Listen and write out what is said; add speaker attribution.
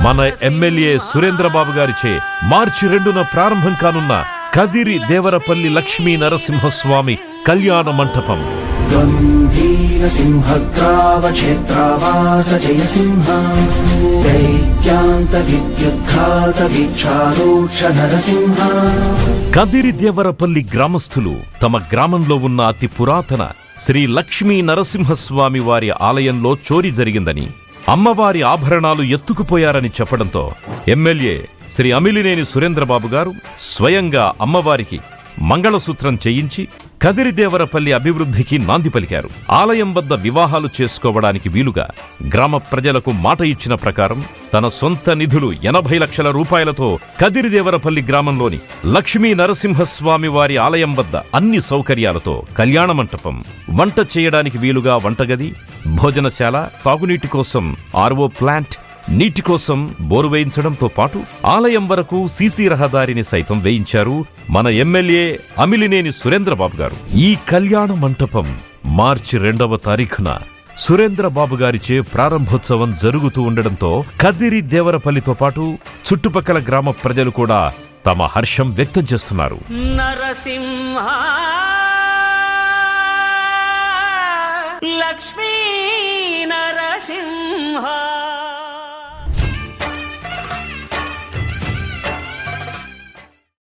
Speaker 1: మన ఎమ్మెల్యే సురేంద్రబాబు గారిచే మార్చి 2న ప్రారంభం కానున్న కదిరి దేవరపల్లి లక్ష్మీ నరసింహస్వామి కళ్యాణ మంటపం.
Speaker 2: గంభీర సింహగ్రావక్షేత్రావాస జయసింహ దైత్యాంత విద్యుద్ఘాత వీక్షారోక్ష నరసింహ.
Speaker 1: కదిరి దేవరపల్లి గ్రామస్తులు తమ గ్రామంలో ఉన్న అతి పురాతన శ్రీ లక్ష్మీ నరసింహస్వామి వారి ఆలయంలో చోరీ జరిగిందని, అమ్మవారి ఆభరణాలు ఎత్తుకుపోయారని చెప్పడంతో ఎమ్మెల్యే శ్రీ అమిలినేని సురేంద్రబాబు గారు స్వయంగా అమ్మవారికి మంగళసూత్రం చేయించి కదిరి దేవరపల్లి అభివృద్ధికి నాంది పలికారు. ఆలయం వద్ద వివాహాలు చేసుకోవడానికి వీలుగా గ్రామ ప్రజలకు మాట ఇచ్చిన ప్రకారం తన సొంత నిధులు 80 లక్షల రూపాయలతో కదిరి దేవరపల్లి గ్రామంలోని లక్ష్మీ నరసింహస్వామి వారి ఆలయం వద్ద అన్ని సౌకర్యాలతో కళ్యాణ మంటపం, వంట చేయడానికి వీలుగా వంటగది, భోజనశాల, తాగునీటి కోసం ఆర్ఓ ప్లాంట్, నీటి కోసం బోరు వేయించడంతో పాటు ఆలయం వరకు సీసీ రహదారిని సైతం వేయించారు మన ఎమ్మెల్యే అమిలినేని సురేంద్రబాబు గారు. ఈ కళ్యాణ మంటపం మార్చి 2వ తారీఖున సురేంద్రబాబు గారిచే ప్రారంభోత్సవం జరుగుతూ ఉండడంతో కదిరి దేవరపల్లితో పాటు చుట్టుపక్కల గ్రామ ప్రజలు కూడా తమ హర్షం వ్యక్తం చేస్తున్నారు.
Speaker 3: నరసింహ లక్ష్మీ నరసింహ